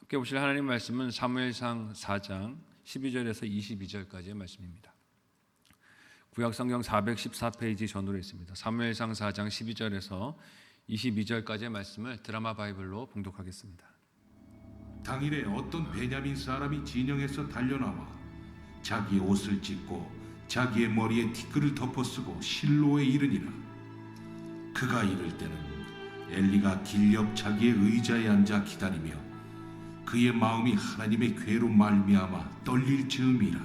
함께 보실 하나님 말씀은 사무엘상 4장 12절에서 22절까지의 말씀입니다. 구약성경 414페이지 전후로 있습니다. 사무엘상 4장 12절에서 22절까지의 말씀을 드라마 바이블로 봉독하겠습니다. 당일에 어떤 베냐민 사람이 진영에서 달려나와 자기의 옷을 찢고 자기의 머리에 티끌을 덮어쓰고 실로에 이르니라. 그가 이를 때는 엘리가 길 옆 자기의 의자에 앉아 기다리며 그의 마음이 하나님의 괴로 말미암아 떨릴 즈음이라.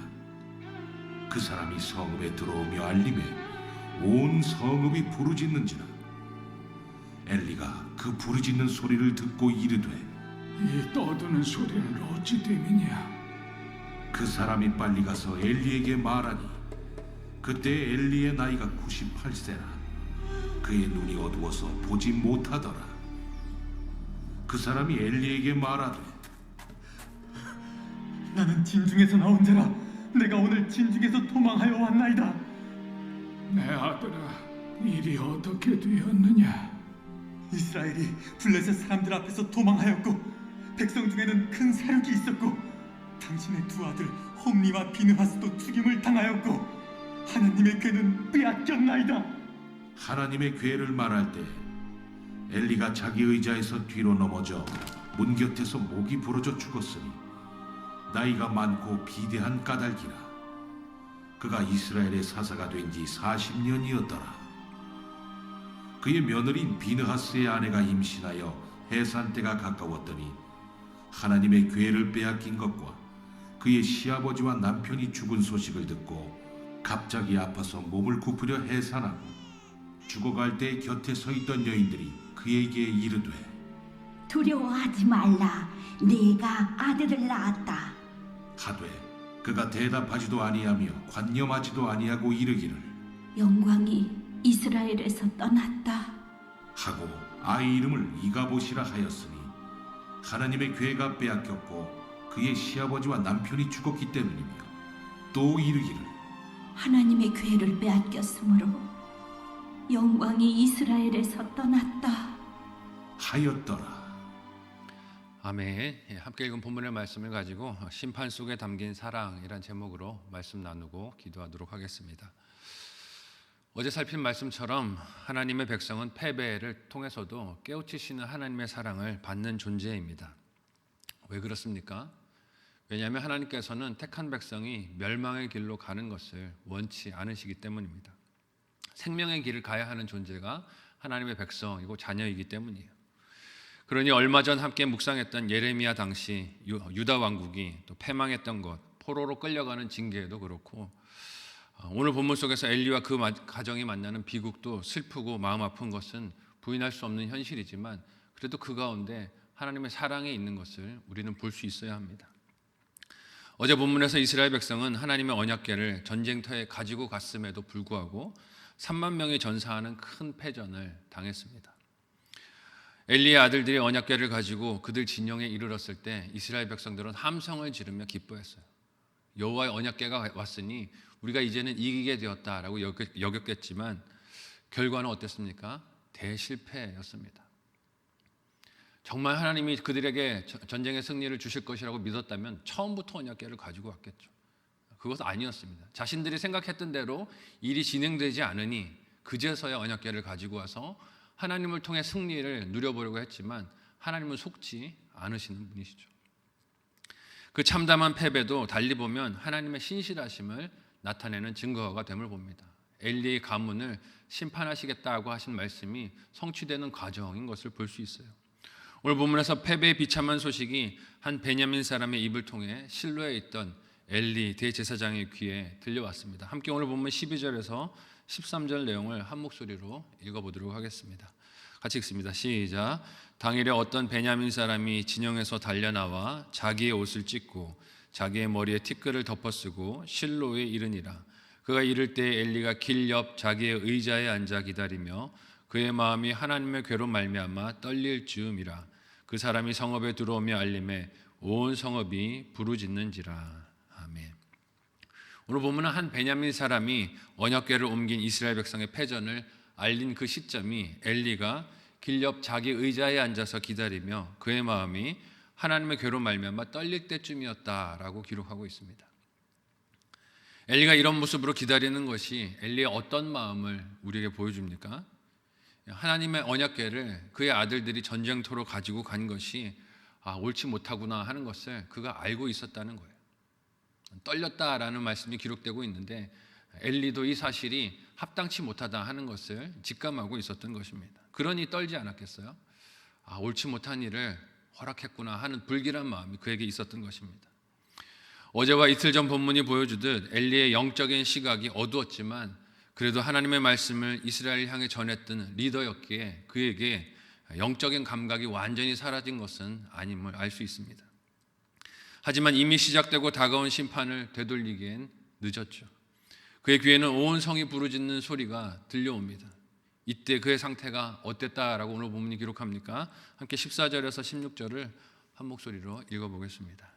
그 사람이 성읍에 들어오며 알림에 온 성읍이 부르짖는지라. 엘리가 그 부르짖는 소리를 듣고 이르되 이 떠드는 소리는 어찌 됨이냐? 그 사람이 빨리 가서 엘리에게 말하니 그때 엘리의 나이가 98세라. 그의 눈이 어두워서 보지 못하더라. 그 사람이 엘리에게 말하되 나는 진중에서 나온 자라. 내가 오늘 진중에서 도망하여 왔나이다. 내 아들아, 일이 어떻게 되었느냐? 이스라엘이 블레셋 사람들 앞에서 도망하였고 백성 중에는 큰 사륙이 있었고 당신의 두 아들 홈리와 비느하스도 죽임을 당하였고 하나님의 괴는 빼앗겼나이다. 하나님의 괴를 말할 때 엘리가 자기 의자에서 뒤로 넘어져 문 곁에서 목이 부러져 죽었으니 나이가 많고 비대한 까닭이라. 그가 이스라엘의 사사가 된 지 40년이었더라. 그의 며느리인 비느하스의 아내가 임신하여 해산 때가 가까웠더니 하나님의 괴를 빼앗긴 것과 그의 시아버지와 남편이 죽은 소식을 듣고 갑자기 아파서 몸을 굽으려 해산하고 죽어갈 때 곁에 서 있던 여인들이 그에게 이르되 두려워하지 말라. 네가 아들을 낳았다. 하되 그가 대답하지도 아니하며 관념하지도 아니하고 이르기를 영광이 이스라엘에서 떠났다 하고 아이 이름을 이가봇이라 하였으니 하나님의 괴가 빼앗겼고 그의 시아버지와 남편이 죽었기 때문이며 또 이르기를 하나님의 괴를 빼앗겼으므로 영광이 이스라엘에서 떠났다 하였더라. 아멘. 함께 읽은 본문의 말씀을 가지고 심판 속에 담긴 사랑이란 제목으로 말씀 나누고 기도하도록 하겠습니다. 어제 살핀 말씀처럼 하나님의 백성은 패배를 통해서도 깨우치시는 하나님의 사랑을 받는 존재입니다. 왜 그렇습니까? 왜냐하면 하나님께서는 택한 백성이 멸망의 길로 가는 것을 원치 않으시기 때문입니다. 생명의 길을 가야 하는 존재가 하나님의 백성이고 자녀이기 때문이에요. 그러니 얼마 전 함께 묵상했던 예레미야 당시 유다 왕국이 또 패망했던 것, 포로로 끌려가는 징계도 그렇고 오늘 본문 속에서 엘리와 그 가정이 만나는 비극도 슬프고 마음 아픈 것은 부인할 수 없는 현실이지만 그래도 그 가운데 하나님의 사랑이 있는 것을 우리는 볼 수 있어야 합니다. 어제 본문에서 이스라엘 백성은 하나님의 언약궤를 전쟁터에 가지고 갔음에도 불구하고 3만 명이 전사하는 큰 패전을 당했습니다. 엘리의 아들들이 언약궤를 가지고 그들 진영에 이르렀을 때 이스라엘 백성들은 함성을 지르며 기뻐했어요. 여호와의 언약궤가 왔으니 우리가 이제는 이기게 되었다라고 여겼겠지만 결과는 어땠습니까? 대실패였습니다. 정말 하나님이 그들에게 전쟁의 승리를 주실 것이라고 믿었다면 처음부터 언약궤를 가지고 왔겠죠. 그것은 아니었습니다. 자신들이 생각했던 대로 일이 진행되지 않으니 그제서야 언약궤를 가지고 와서 하나님을 통해 승리를 누려보려고 했지만 하나님은 속지 않으시는 분이시죠. 그 참담한 패배도 달리 보면 하나님의 신실하심을 나타내는 증거가 됨을 봅니다. 엘리의 가문을 심판하시겠다고 하신 말씀이 성취되는 과정인 것을 볼 수 있어요. 오늘 본문에서 패배의 비참한 소식이 한 베냐민 사람의 입을 통해 실로에 있던 엘리 대제사장의 귀에 들려왔습니다. 함께 오늘 본문 12절에서 13절 내용을 한 목소리로 읽어보도록 하겠습니다. 같이 읽습니다. 시작. 당일에 어떤 베냐민 사람이 진영에서 달려나와 자기의 옷을 찢고 자기의 머리에 티끌을 덮어쓰고 실로에 이르니라. 그가 이를 때 엘리가 길 옆 자기의 의자에 앉아 기다리며 그의 마음이 하나님의 괴로 말미암아 떨릴 즈음이라. 그 사람이 성읍에 들어오며 알림에 온 성읍이 부르짖는지라. 아멘. 오늘 보면 한 베냐민 사람이 언약궤를 옮긴 이스라엘 백성의 패전을 알린 그 시점이 엘리가 길 옆 자기 의자에 앉아서 기다리며 그의 마음이 하나님의 괴로 말미암아 떨릴 때쯤이었다라고 기록하고 있습니다. 엘리가 이런 모습으로 기다리는 것이 엘리의 어떤 마음을 우리에게 보여줍니까? 하나님의 언약궤를 그의 아들들이 전쟁터로 가지고 간 것이 옳지 못하구나 하는 것을 그가 알고 있었다는 거예요. 떨렸다라는 말씀이 기록되고 있는데 엘리도 이 사실이 합당치 못하다 하는 것을 직감하고 있었던 것입니다. 그러니 떨지 않았겠어요? 옳지 못한 일을 허락했구나 하는 불길한 마음이 그에게 있었던 것입니다. 어제와 이틀 전 본문이 보여주듯 엘리의 영적인 시각이 어두웠지만 그래도 하나님의 말씀을 이스라엘 향해 전했던 리더였기에 그에게 영적인 감각이 완전히 사라진 것은 아님을 알 수 있습니다. 하지만 이미 시작되고 다가온 심판을 되돌리기엔 늦었죠. 그의 귀에는 온 성이 부르짖는 소리가 들려옵니다. 이때 그의 상태가 어땠다라고 오늘 본문이 기록합니까? 함께 14절에서 16절을 한 목소리로 읽어보겠습니다.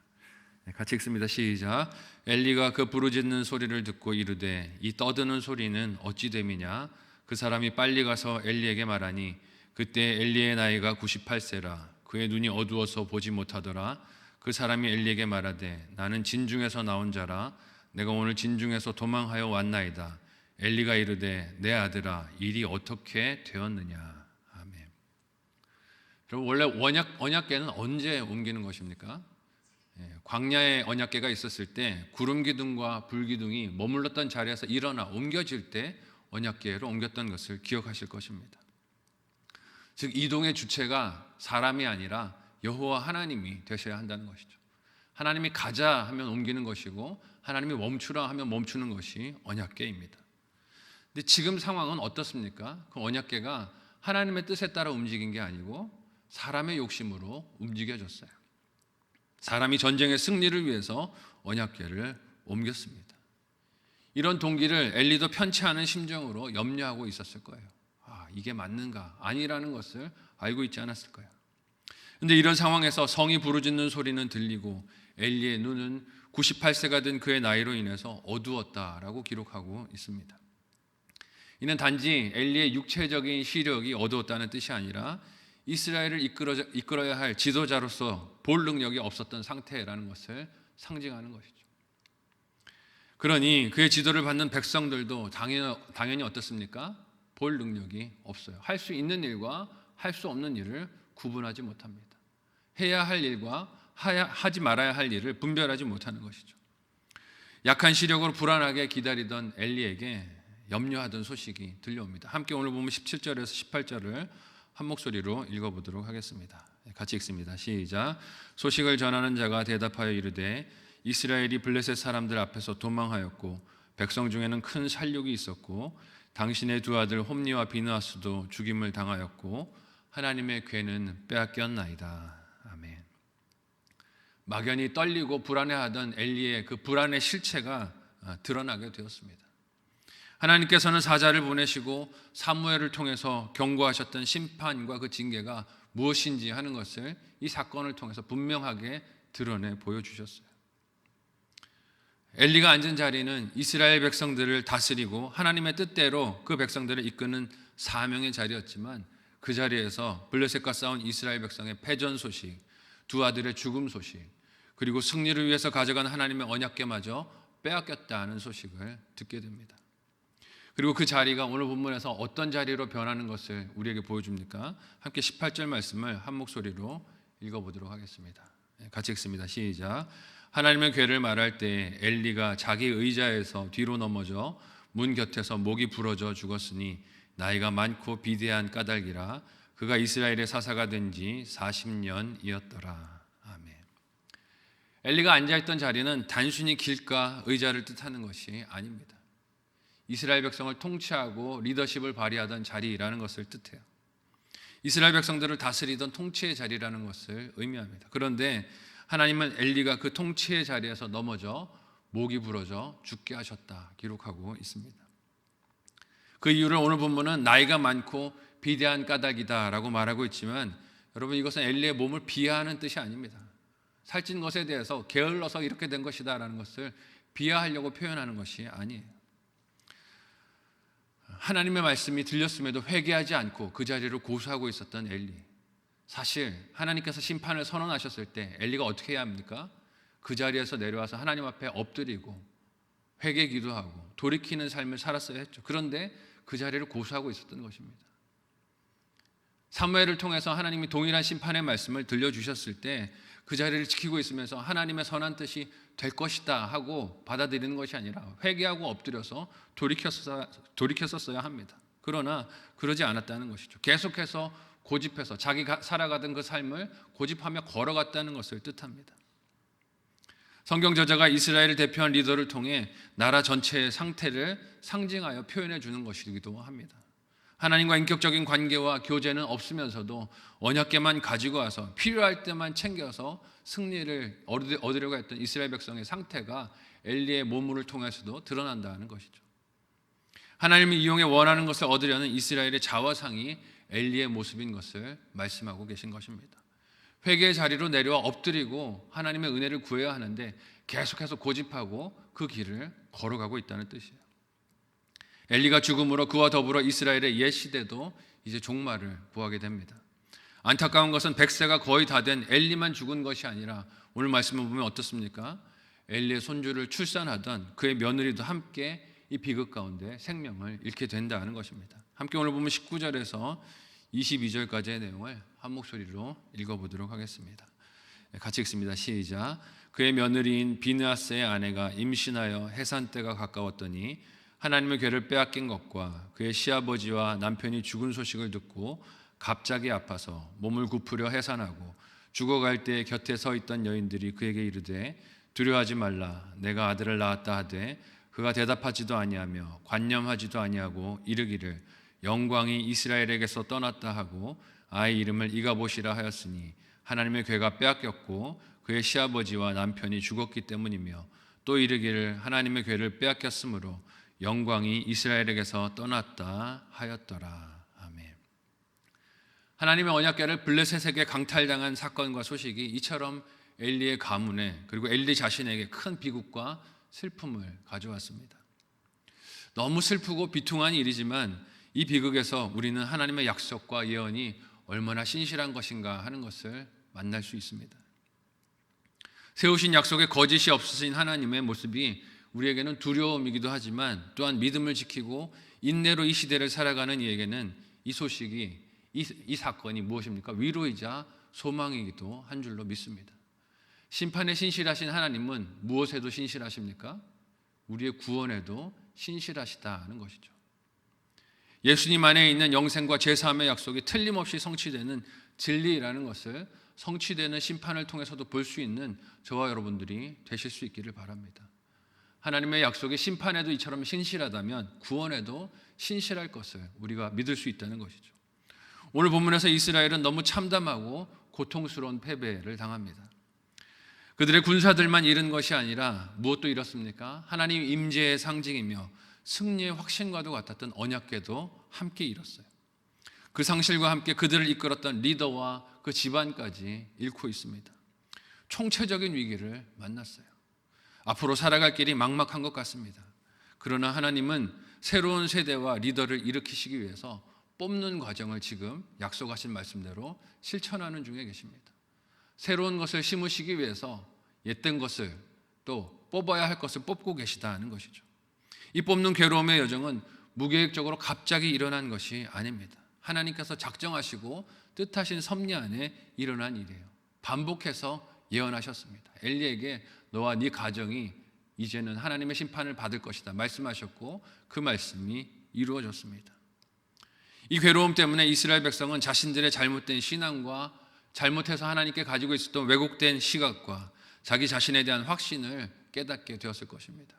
같이 읽습니다. 시작. 엘리가 그 부르짖는 소리를 듣고 이르되 이 떠드는 소리는 어찌 됨이냐? 그 사람이 빨리 가서 엘리에게 말하니 그때 엘리의 나이가 98세라 그의 눈이 어두워서 보지 못하더라. 그 사람이 엘리에게 말하되 나는 진중에서 나온 자라 내가 오늘 진중에서 도망하여 왔나이다. 엘리가 이르되 내 아들아 일이 어떻게 되었느냐. 아멘. 여러분 원래 언약궤는 언제 옮기는 것입니까? 광야에 언약궤가 있었을 때 구름 기둥과 불 기둥이 머물렀던 자리에서 일어나 옮겨질 때 언약궤로 옮겼던 것을 기억하실 것입니다. 즉 이동의 주체가 사람이 아니라 여호와 하나님이 되셔야 한다는 것이죠. 하나님이 가자 하면 옮기는 것이고 하나님이 멈추라 하면 멈추는 것이 언약궤입니다. 근데 지금 상황은 어떻습니까? 그 언약궤가 하나님의 뜻에 따라 움직인 게 아니고 사람의 욕심으로 움직여졌어요. 사람이 전쟁의 승리를 위해서 언약궤를 옮겼습니다. 이런 동기를 엘리도 편치 않은 심정으로 염려하고 있었을 거예요. 이게 맞는가? 아니라는 것을 알고 있지 않았을까요? 그런데 이런 상황에서 성이 부르짖는 소리는 들리고 엘리의 눈은 98세가 된 그의 나이로 인해서 어두웠다라고 기록하고 있습니다. 이는 단지 엘리의 육체적인 시력이 어두웠다는 뜻이 아니라 이스라엘을 이끌어야 할 지도자로서 볼 능력이 없었던 상태라는 것을 상징하는 것이죠. 그러니 그의 지도를 받는 백성들도 당연히 어떻습니까? 볼 능력이 없어요. 할 수 있는 일과 할 수 없는 일을 구분하지 못합니다. 해야 할 일과 하지 말아야 할 일을 분별하지 못하는 것이죠. 약한 시력으로 불안하게 기다리던 엘리에게 염려하던 소식이 들려옵니다. 함께 오늘 보면 17절에서 18절을 한 목소리로 읽어보도록 하겠습니다. 같이 읽습니다. 시작. 소식을 전하는 자가 대답하여 이르되 이스라엘이 블레셋 사람들 앞에서 도망하였고 백성 중에는 큰 살육이 있었고 당신의 두 아들 홈니와 비느하스도 죽임을 당하였고 하나님의 궤는 빼앗겼나이다. 아멘. 막연히 떨리고 불안해하던 엘리의 그 불안의 실체가 드러나게 되었습니다. 하나님께서는 사자를 보내시고 사무엘을 통해서 경고하셨던 심판과 그 징계가 무엇인지 하는 것을 이 사건을 통해서 분명하게 드러내 보여주셨어요. 엘리가 앉은 자리는 이스라엘 백성들을 다스리고 하나님의 뜻대로 그 백성들을 이끄는 사명의 자리였지만 그 자리에서 블레셋과 싸운 이스라엘 백성의 패전 소식, 두 아들의 죽음 소식, 그리고 승리를 위해서 가져간 하나님의 언약궤마저 빼앗겼다는 소식을 듣게 됩니다. 그리고 그 자리가 오늘 본문에서 어떤 자리로 변하는 것을 우리에게 보여줍니까? 함께 18절 말씀을 한 목소리로 읽어보도록 하겠습니다. 같이 읽습니다. 시작. 하나님의 궤를 말할 때 엘리가 자기 의자에서 뒤로 넘어져 문 곁에서 목이 부러져 죽었으니 나이가 많고 비대한 까닭이라 그가 이스라엘의 사사가 된 지 40년이었더라. 아멘. 엘리가 앉아있던 자리는 단순히 길가 의자를 뜻하는 것이 아닙니다. 이스라엘 백성을 통치하고 리더십을 발휘하던 자리라는 것을 뜻해요. 이스라엘 백성들을 다스리던 통치의 자리라는 것을 의미합니다. 그런데 하나님은 엘리가 그 통치의 자리에서 넘어져 목이 부러져 죽게 하셨다 기록하고 있습니다. 그 이유를 오늘 본문은 나이가 많고 비대한 까닭이다라고 말하고 있지만 여러분 이것은 엘리의 몸을 비하하는 뜻이 아닙니다. 살찐 것에 대해서 게을러서 이렇게 된 것이다라는 것을 비하하려고 표현하는 것이 아니에요. 하나님의 말씀이 들렸음에도 회개하지 않고 그 자리를 고수하고 있었던 엘리. 사실 하나님께서 심판을 선언하셨을 때 엘리가 어떻게 해야 합니까? 그 자리에서 내려와서 하나님 앞에 엎드리고 회개 기도하고 돌이키는 삶을 살았어야 했죠. 그런데 그 자리를 고수하고 있었던 것입니다. 사무엘을 통해서 하나님이 동일한 심판의 말씀을 들려주셨을 때 그 자리를 지키고 있으면서 하나님의 선한 뜻이 될 것이다 하고 받아들이는 것이 아니라 회개하고 엎드려서 돌이켰었어야 합니다. 그러나 그러지 않았다는 것이죠. 계속해서 고집해서 자기가 살아가던 그 삶을 고집하며 걸어갔다는 것을 뜻합니다. 성경 저자가 이스라엘을 대표한 리더를 통해 나라 전체의 상태를 상징하여 표현해 주는 것이기도 합니다. 하나님과 인격적인 관계와 교제는 없으면서도 언약궤만 가지고 와서 필요할 때만 챙겨서 승리를 얻으려고 했던 이스라엘 백성의 상태가 엘리의 몸을 통해서도 드러난다는 것이죠. 하나님이 이용해 원하는 것을 얻으려는 이스라엘의 자화상이 엘리의 모습인 것을 말씀하고 계신 것입니다. 회개의 자리로 내려와 엎드리고 하나님의 은혜를 구해야 하는데 계속해서 고집하고 그 길을 걸어가고 있다는 뜻이에요. 엘리가 죽음으로 그와 더불어 이스라엘의 옛 시대도 이제 종말을 구하게 됩니다. 안타까운 것은 100세가 거의 다 된 엘리만 죽은 것이 아니라 오늘 말씀을 보면 어떻습니까? 엘리의 손주를 출산하던 그의 며느리도 함께 이 비극 가운데 생명을 잃게 된다는 것입니다. 함께 오늘 보면 19절에서 22절까지의 내용을 한 목소리로 읽어보도록 하겠습니다. 같이 읽습니다. 시작. 그의 며느리인 비느하스의 아내가 임신하여 해산 때가 가까웠더니 하나님의 궤를 빼앗긴 것과 그의 시아버지와 남편이 죽은 소식을 듣고 갑자기 아파서 몸을 굽으려 해산하고 죽어갈 때 곁에 서 있던 여인들이 그에게 이르되 두려워하지 말라 내가 아들을 낳았다 하되 그가 대답하지도 아니하며 관념하지도 아니하고 이르기를 영광이 이스라엘에게서 떠났다 하고 아이 이름을 이가봇이라 하였으니 하나님의 궤가 빼앗겼고 그의 시아버지와 남편이 죽었기 때문이며 또 이르기를 하나님의 궤를 빼앗겼으므로 영광이 이스라엘에게서 떠났다 하였더라. 아멘. 하나님의 언약궤를 블레셋에게 강탈당한 사건과 소식이 이처럼 엘리의 가문에 그리고 엘리 자신에게 큰 비극과 슬픔을 가져왔습니다. 너무 슬프고 비통한 일이지만 이 비극에서 우리는 하나님의 약속과 예언이 얼마나 신실한 것인가 하는 것을 만날 수 있습니다. 세우신 약속에 거짓이 없으신 하나님의 모습이 우리에게는 두려움이기도 하지만 또한 믿음을 지키고 인내로 이 시대를 살아가는 이에게는 이 소식이 이 사건이 무엇입니까? 위로이자 소망이기도 한 줄로 믿습니다. 심판에 신실하신 하나님은 무엇에도 신실하십니까? 우리의 구원에도 신실하시다는 것이죠. 예수님 안에 있는 영생과 제사함의 약속이 틀림없이 성취되는 진리라는 것을 성취되는 심판을 통해서도 볼 수 있는 저와 여러분들이 되실 수 있기를 바랍니다. 하나님의 약속이 심판에도 이처럼 신실하다면 구원에도 신실할 것을 우리가 믿을 수 있다는 것이죠. 오늘 본문에서 이스라엘은 너무 참담하고 고통스러운 패배를 당합니다. 그들의 군사들만 잃은 것이 아니라 무엇도 잃었습니까? 하나님 임재의 상징이며 승리의 확신과도 같았던 언약궤도 함께 잃었어요. 그 상실과 함께 그들을 이끌었던 리더와 그 집안까지 잃고 있습니다. 총체적인 위기를 만났어요. 앞으로 살아갈 길이 막막한 것 같습니다. 그러나 하나님은 새로운 세대와 리더를 일으키시기 위해서 뽑는 과정을 지금 약속하신 말씀대로 실천하는 중에 계십니다. 새로운 것을 심으시기 위해서 옛된 것을 또 뽑아야 할 것을 뽑고 계시다는 것이죠. 이 뽑는 괴로움의 여정은 무계획적으로 갑자기 일어난 것이 아닙니다. 하나님께서 작정하시고 뜻하신 섭리 안에 일어난 일이에요. 반복해서 예언하셨습니다. 엘리에게 너와 네 가정이 이제는 하나님의 심판을 받을 것이다 말씀하셨고 그 말씀이 이루어졌습니다. 이 괴로움 때문에 이스라엘 백성은 자신들의 잘못된 신앙과 잘못해서 하나님께 가지고 있었던 왜곡된 시각과 자기 자신에 대한 확신을 깨닫게 되었을 것입니다.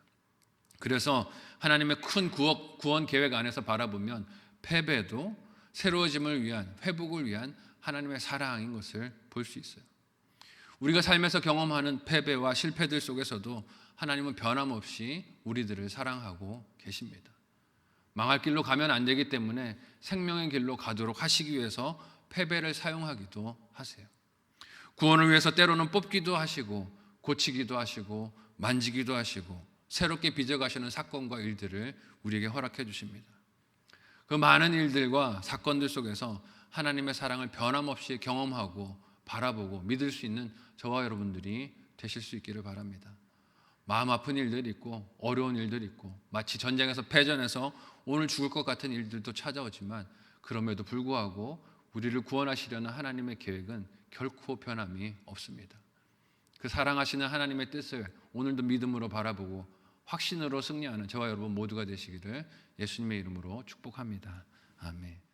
그래서 하나님의 큰 구원 계획 안에서 바라보면 패배도 새로워짐을 위한 회복을 위한 하나님의 사랑인 것을 볼 수 있어요. 우리가 삶에서 경험하는 패배와 실패들 속에서도 하나님은 변함없이 우리들을 사랑하고 계십니다. 망할 길로 가면 안 되기 때문에 생명의 길로 가도록 하시기 위해서 패배를 사용하기도 하세요. 구원을 위해서 때로는 뽑기도 하시고 고치기도 하시고 만지기도 하시고 새롭게 빚어가시는 사건과 일들을 우리에게 허락해 주십니다. 그 많은 일들과 사건들 속에서 하나님의 사랑을 변함없이 경험하고 바라보고 믿을 수 있는 저와 여러분들이 되실 수 있기를 바랍니다. 마음 아픈 일들이 있고 어려운 일들이 있고 마치 전쟁에서 패전해서 오늘 죽을 것 같은 일들도 찾아오지만 그럼에도 불구하고 우리를 구원하시려는 하나님의 계획은 결코 변함이 없습니다. 그 사랑하시는 하나님의 뜻을 오늘도 믿음으로 바라보고 확신으로 승리하는 저와 여러분 모두가 되시기를 예수님의 이름으로 축복합니다. 아멘.